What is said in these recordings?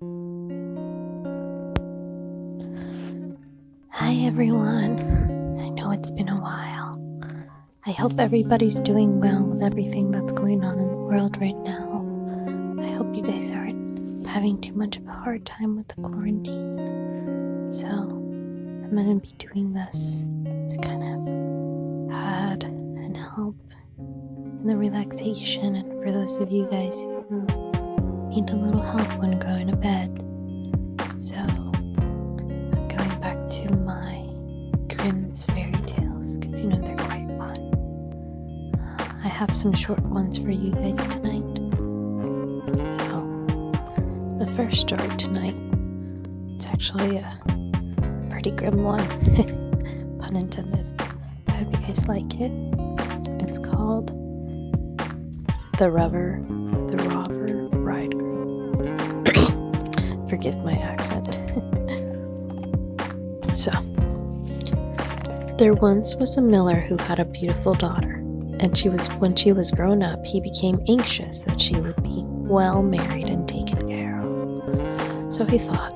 Hi everyone. I know it's been a while. I hope everybody's doing well with everything that's going on in the world right now. I hope you guys aren't having too much of a hard time with the quarantine. So I'm going to be doing this to kind of add and help in the relaxation, and for those of you guys who need a little help when going to bed. So I'm going back to my Grimm's fairy tales, because they're quite fun. I have some short ones for you guys tonight. So the first story tonight, it's actually a pretty grim one, pun intended. I hope you guys like it. It's called The Robber Bridegroom. Forgive my accent. So, there once was a miller who had a beautiful daughter, and when she was grown up, he became anxious that she would be well married and taken care of. So he thought,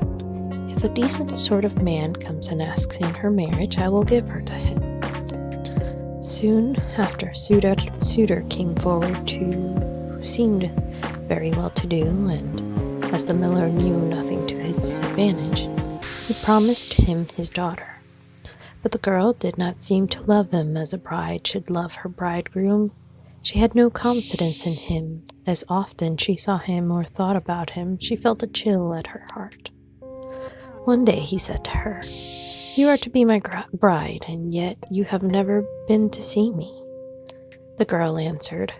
if a decent sort of man comes and asks in her marriage, I will give her to him. Soon after, a suitor came forward who seemed very well-to-do, and as the miller knew nothing to his disadvantage, he promised him his daughter. But the girl did not seem to love him as a bride should love her bridegroom. She had no confidence in him. As often she saw him or thought about him, she felt a chill at her heart. One day he said to her, "You are to be my bride, and yet you have never been to see me." The girl answered,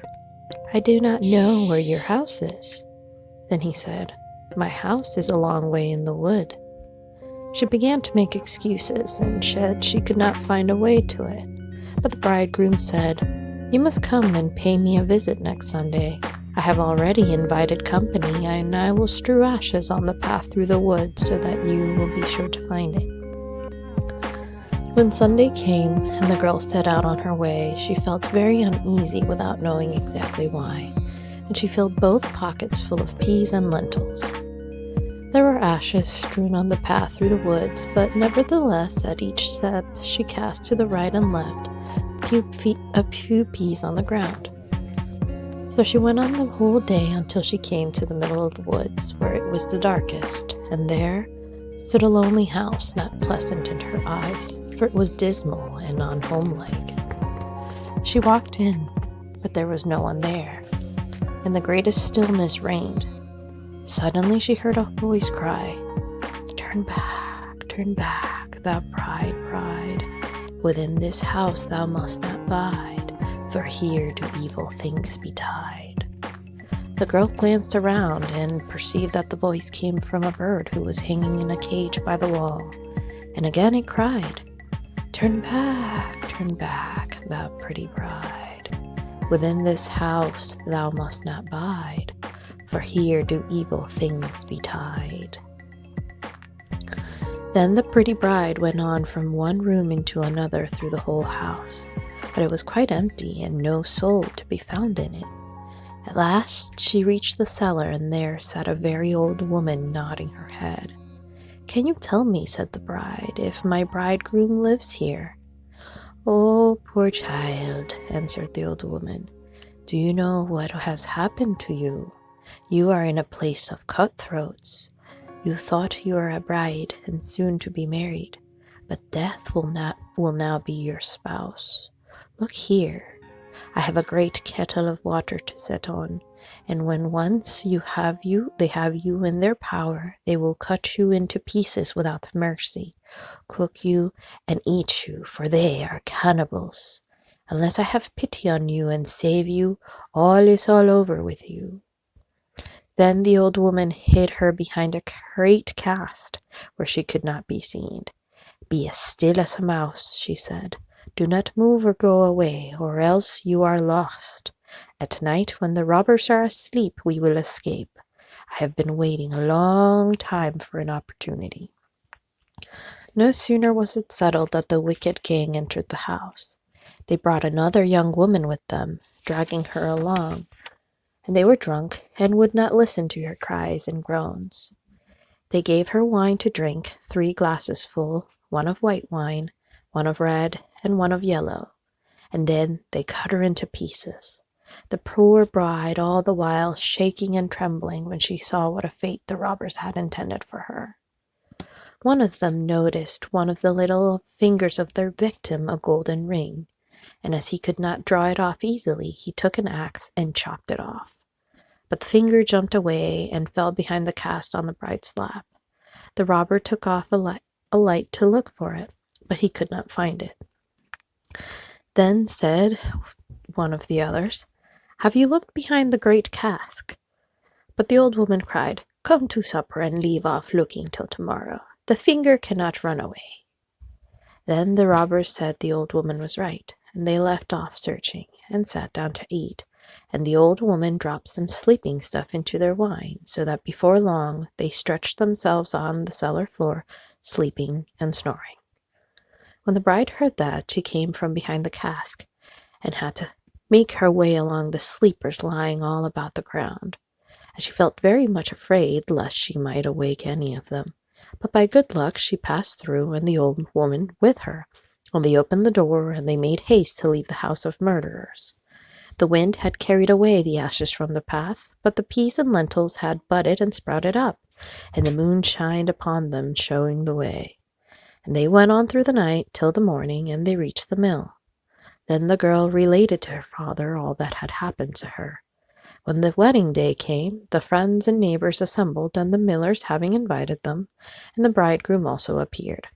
"I do not know where your house is." Then he said, "My house is a long way in the wood." She began to make excuses and said she could not find a way to it. But the bridegroom said, "You must come and pay me a visit next Sunday. I have already invited company, and I will strew ashes on the path through the wood so that you will be sure to find it." When Sunday came and the girl set out on her way, she felt very uneasy without knowing exactly why, and she filled both pockets full of peas and lentils. There were ashes strewn on the path through the woods, but nevertheless, at each step she cast to the right and left, a few peas on the ground. So she went on the whole day until she came to the middle of the woods, where it was the darkest, and there stood a lonely house, not pleasant in her eyes, for it was dismal and unhomelike. She walked in, but there was no one there, and the greatest stillness reigned. Suddenly she heard a voice cry, turn back, thou bride. Within this house thou must not bide, for here do evil things betide." The girl glanced around and perceived that the voice came from a bird who was hanging in a cage by the wall, and again it cried, turn back, thou pretty bride. Within this house thou must not bide, for here do evil things betide. Then the pretty bride went on from one room into another through the whole house, but it was quite empty and no soul to be found in it. At last she reached the cellar, and there sat a very old woman nodding her head. "Can you tell me," said the bride, "if my bridegroom lives here?" "Oh, poor child," answered the old woman, "do you know what has happened to you? You are in a place of cutthroats. You thought you were a bride and soon to be married, but death will now be your spouse. Look here. I have a great kettle of water to set on, and when once they have you in their power, they will cut you into pieces without mercy, cook you and eat you, for they are cannibals. Unless I have pity on you and save you, all is all over with you." Then the old woman hid her behind a great cask where she could not be seen. "Be as still as a mouse," she said. "Do not move or go away, or else you are lost. At night, when the robbers are asleep, we will escape. I have been waiting a long time for an opportunity." No sooner was it settled that the wicked gang entered the house. They brought another young woman with them, dragging her along, and they were drunk and would not listen to her cries and groans. They gave her wine to drink, 3 glasses full, 1 of white wine, 1 of red, and 1 of yellow, and then they cut her into pieces. The poor bride all the while shaking and trembling when she saw what a fate the robbers had intended for her. One of them noticed one of the little fingers of their victim a golden ring, and as he could not draw it off easily, he took an axe and chopped it off. But the finger jumped away and fell behind the cast on the bride's lap. The robber took off a light to look for it, but he could not find it. Then said one of the others, "Have you looked behind the great cask?" But the old woman cried, "Come to supper and leave off looking till tomorrow. The finger cannot run away." Then the robbers said the old woman was right, and they left off searching and sat down to eat, and the old woman dropped some sleeping stuff into their wine, so that before long they stretched themselves on the cellar floor, sleeping and snoring. When the bride heard that, she came from behind the cask, and had to make her way along the sleepers lying all about the ground, and she felt very much afraid lest she might awake any of them. But by good luck she passed through, and the old woman with her, and they opened the door, and they made haste to leave the house of murderers. The wind had carried away the ashes from the path, but the peas and lentils had budded and sprouted up, and the moon shined upon them, showing the way. And they went on through the night till the morning, and they reached the mill. Then the girl related to her father all that had happened to her. When the wedding day came, the friends and neighbors assembled, and the millers having invited them, and the bridegroom also appeared.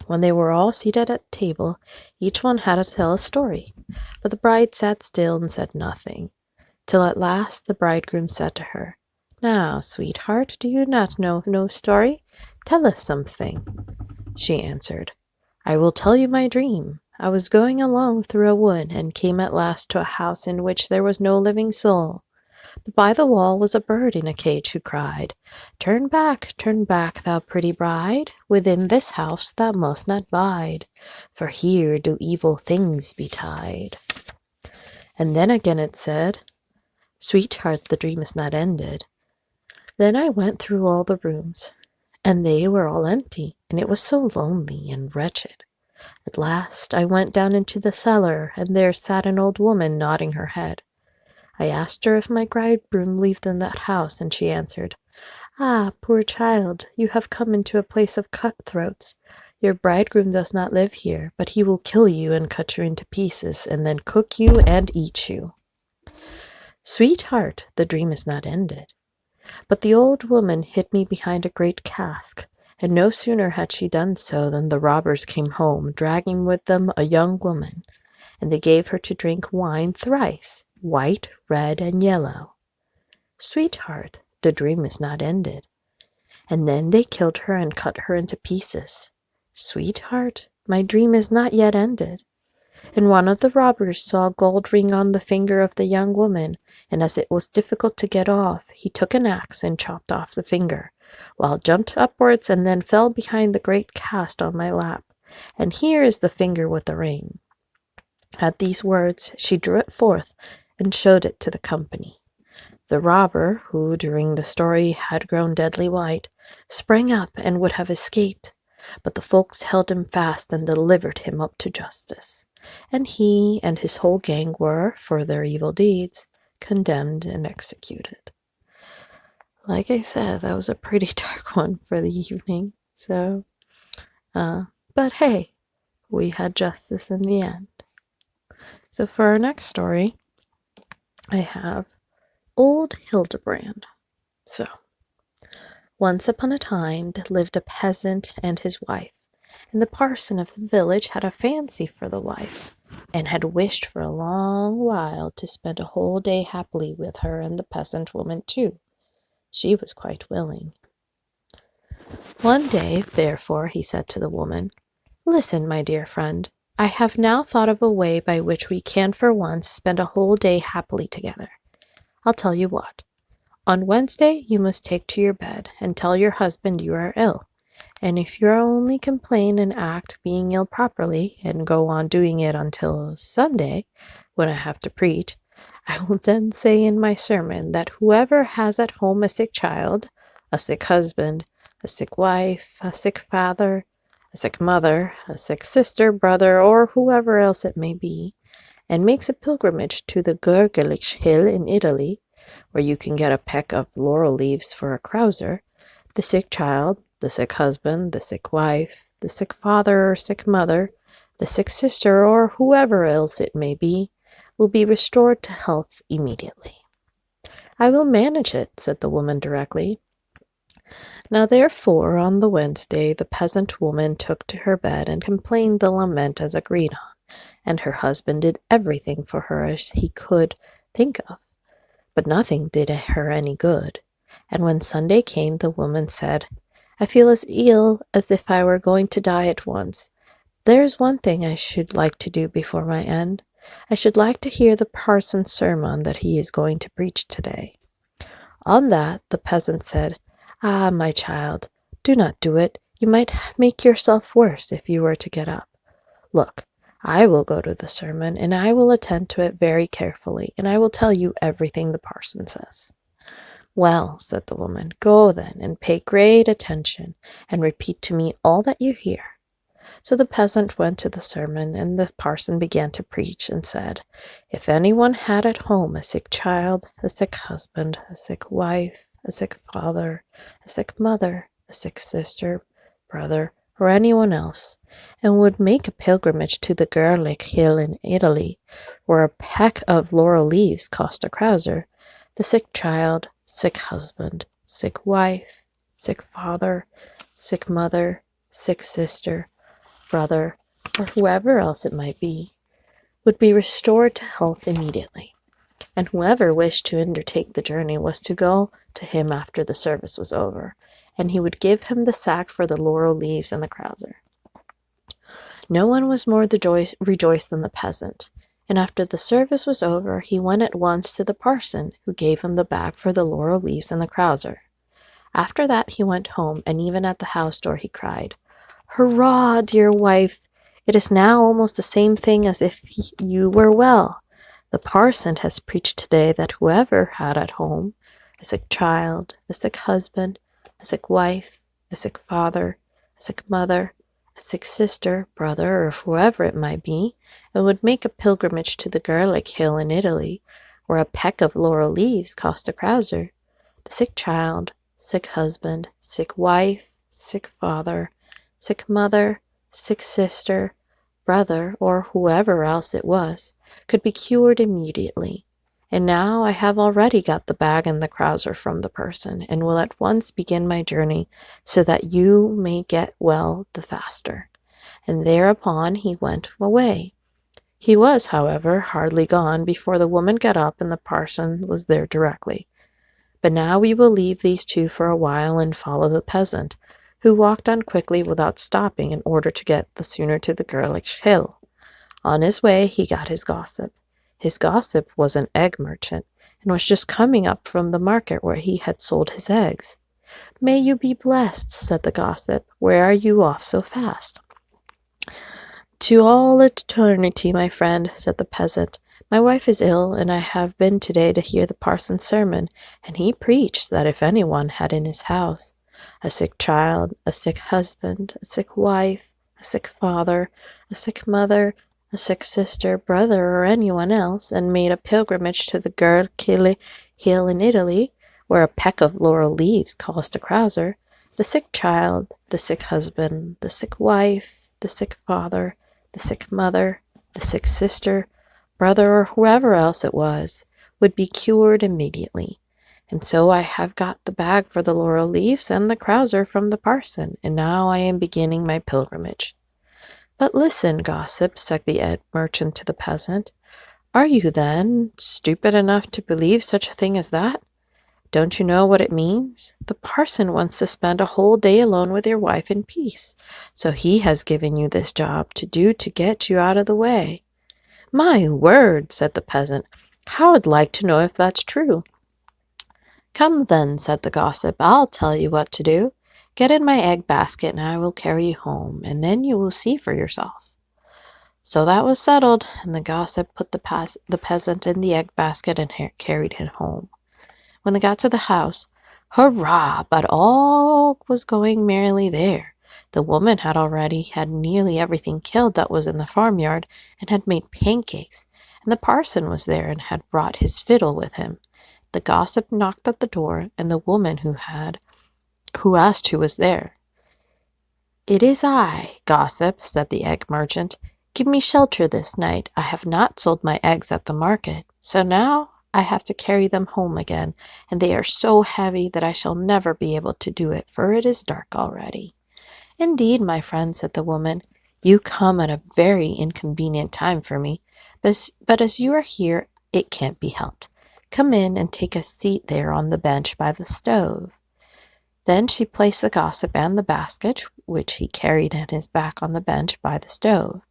When they were all seated at table, each one had to tell a story, but the bride sat still and said nothing, till at last the bridegroom said to her, "Now, sweetheart, do you not know no story? Tell us something." She answered, "I will tell you my dream. I was going along through a wood, and came at last to a house in which there was no living soul. But by the wall was a bird in a cage who cried, 'Turn back, thou pretty bride, within this house thou must not bide, for here do evil things betide.'" And then again it said, "Sweetheart, the dream is not ended. Then I went through all the rooms, and they were all empty, and it was so lonely and wretched. At last I went down into the cellar, and there sat an old woman nodding her head. I asked her if my bridegroom lived in that house, and she answered, 'Ah, poor child, you have come into a place of cutthroats. Your bridegroom does not live here, but he will kill you and cut you into pieces, and then cook you and eat you.' Sweetheart, the dream is not ended. But the old woman hid me behind a great cask, and no sooner had she done so than the robbers came home, dragging with them a young woman, and they gave her to drink wine thrice, white, red, and yellow. Sweetheart, the dream is not ended. And then they killed her and cut her into pieces. Sweetheart, my dream is not yet ended. And one of the robbers saw a gold ring on the finger of the young woman, and as it was difficult to get off, he took an axe and chopped off the finger, while jumped upwards and then fell behind the great cast on my lap. And here is the finger with the ring." At these words she drew it forth and showed it to the company. The robber, who during the story had grown deadly white, sprang up and would have escaped, but the folks held him fast and delivered him up to justice, and he and his whole gang were, for their evil deeds, condemned and executed. Like I said, that was a pretty dark one for the evening, but hey, we had justice in the end. So for our next story, I have Old Hildebrand. So, once upon a time lived a peasant and his wife, and the parson of the village had a fancy for the wife, and had wished for a long while to spend a whole day happily with her, and the peasant woman too. She was quite willing. One day, therefore, he said to the woman, "Listen, my dear friend, I have now thought of a way by which we can for once spend a whole day happily together. I'll tell you what. On Wednesday you must take to your bed and tell your husband you are ill, and if you only complain and act being ill properly, and go on doing it until Sunday, when I have to preach, I will then say in my sermon that whoever has at home a sick child, a sick husband, a sick wife, a sick father, a sick mother, a sick sister, brother, or whoever else it may be, and makes a pilgrimage to the Gurgelich hill in Italy, where you can get a peck of laurel leaves for a krauser, the sick child, the sick husband, the sick wife, the sick father or sick mother, the sick sister, or whoever else it may be, will be restored to health immediately. I will manage it, said the woman directly. Now therefore on the Wednesday the peasant woman took to her bed and complained the lament as agreed on, and her husband did everything for her as he could think of, but nothing did her any good. And when Sunday came, the woman said, I feel as ill as if I were going to die at once. There's one thing I should like to do before my end. I should like to hear the parson's sermon that he is going to preach today. On that the peasant said, Ah, my child, do not do it. You might make yourself worse if you were to get up. Look, I will go to the sermon, and I will attend to it very carefully, and I will tell you everything the parson says. Well, said the woman, go then, and pay great attention, and repeat to me all that you hear. So the peasant went to the sermon, and the parson began to preach, and said, If anyone had at home a sick child, a sick husband, a sick wife, a sick father, a sick mother, a sick sister, brother, or anyone else, and would make a pilgrimage to the Gurlich hill in Italy, where a peck of laurel leaves cost a krauser, the sick child, sick husband, sick wife, sick father, sick mother, sick sister, brother, or whoever else it might be, would be restored to health immediately. And whoever wished to undertake the journey was to go to him after the service was over, and he would give him the sack for the laurel leaves and the krauser. No one was more rejoiced than the peasant, and after the service was over, he went at once to the parson, who gave him the bag for the laurel leaves and the krauser. After that he went home, and even at the house door he cried, Hurrah, dear wife! It is now almost the same thing as if you were well. The parson has preached today that whoever had at home a sick child, a sick husband, a sick wife, a sick father, a sick mother, a sick sister, brother, or whoever it might be, and would make a pilgrimage to the Gurlich hill in Italy, where a peck of laurel leaves cost a krauser, the sick child, sick husband, sick wife, sick father, sick mother, sick sister, brother, or whoever else it was, could be cured immediately. And now I have already got the bag and the krauser from the person, and will at once begin my journey, so that you may get well the faster. And thereupon he went away. He was, however, hardly gone before the woman got up, and the parson was there directly. But now we will leave these two for a while and follow the peasant, who walked on quickly without stopping in order to get the sooner to the Gurlich hill. On his way he got his gossip. His gossip was an egg merchant, and was just coming up from the market where he had sold his eggs. May you be blessed, said the gossip. Where are you off so fast? To all eternity, my friend, said the peasant. My wife is ill, and I have been today to hear the parson's sermon, and he preached that if anyone had in his house a sick child, a sick husband, a sick wife, a sick father, a sick mother, a sick sister, brother, or anyone else, and made a pilgrimage to the Gurlich hill in Italy, where a peck of laurel leaves cost a krauser, the sick child, the sick husband, the sick wife, the sick father, the sick mother, the sick sister, brother, or whoever else it was, would be cured immediately. And so I have got the bag for the laurel leaves and the krauser from the parson, and now I am beginning my pilgrimage. But listen, gossip, said the egg merchant to the peasant. Are you, then, stupid enough to believe such a thing as that? Don't you know what it means? The parson wants to spend a whole day alone with your wife in peace, so he has given you this job to do to get you out of the way. My word, said the peasant, how I'd like to know if that's true. Come then, said the gossip, I'll tell you what to do. Get in my egg basket, and I will carry you home, and then you will see for yourself. So that was settled, and the gossip put the peasant in the egg basket and carried him home. When they got to the house, Hurrah! But all was going merrily there. The woman had already had nearly everything killed that was in the farmyard, and had made pancakes, and the parson was there and had brought his fiddle with him. The gossip knocked at the door, and the woman who asked who was there. "It is I, gossip," said the egg merchant. "Give me shelter this night. I have not sold my eggs at the market, so now I have to carry them home again, and they are so heavy that I shall never be able to do it, for it is dark already." "Indeed, my friend," said the woman, "you come at a very inconvenient time for me, but as you are here, it can't be helped. Come in and take a seat there on the bench by the stove." Then she placed the gossip and the basket, which he carried on his back, on the bench by the stove.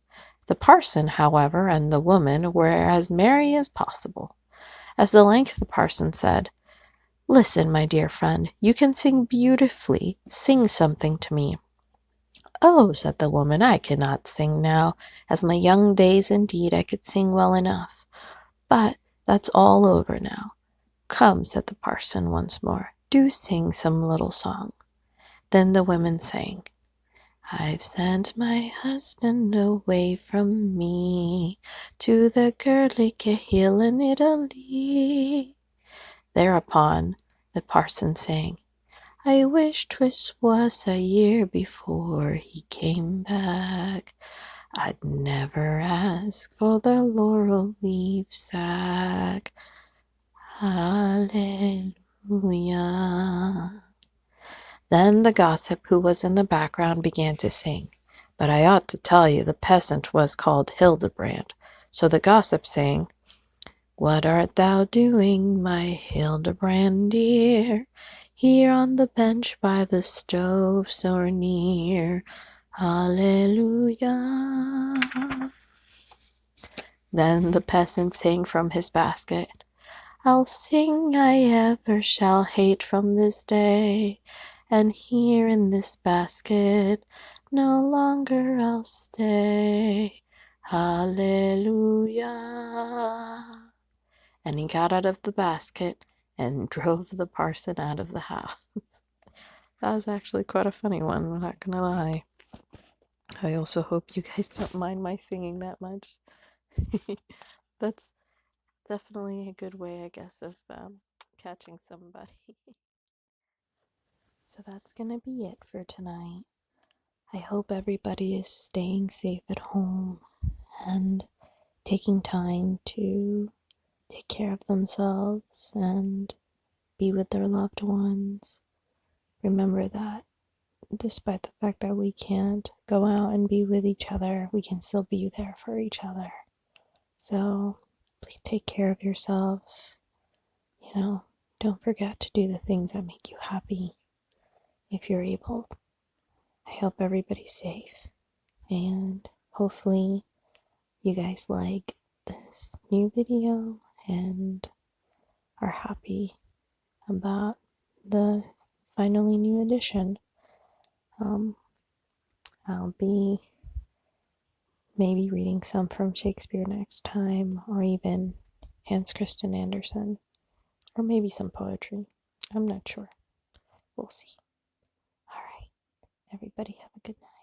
The parson, however, and the woman were as merry as possible. At length the parson said, "Listen, my dear friend, you can sing beautifully. Sing something to me." "Oh," said the woman, "I cannot sing now. As my young days, indeed, I could sing well enough. But that's all over now." "Come," said the parson once more, "do sing some little song." Then the women sang, "I've sent my husband away from me to the Gerliche hill in Italy." Thereupon the parson sang, "I wish 'twas a year before he came back. I'd never ask for the laurel leaf sack. Hallelujah." Then the gossip, who was in the background, began to sing. But I ought to tell you the peasant was called Hildebrand. So the gossip sang, "What art thou doing, my Hildebrand dear, here on the bench by the stove so near? Hallelujah." Then the peasant sang from his basket, "I'll sing I ever shall hate from this day, and here in this basket no longer I'll stay. Hallelujah." And he got out of the basket and drove the parson out of the house. That was actually quite a funny one, I'm not gonna lie. I also hope you guys don't mind my singing that much. That's definitely a good way, I guess, of catching somebody. So that's gonna be it for tonight. I hope everybody is staying safe at home and taking time to take care of themselves and be with their loved ones. Remember that despite the fact that we can't go out and be with each other, we can still be there for each other. So please take care of yourselves. Don't forget to do the things that make you happy if you're able. I hope everybody's safe, and hopefully you guys like this new video and are happy about the finally new edition. I'll be maybe reading some from Shakespeare next time, or even Hans Christian Andersen, or maybe some poetry. I'm not sure. We'll see. All right. Everybody have a good night.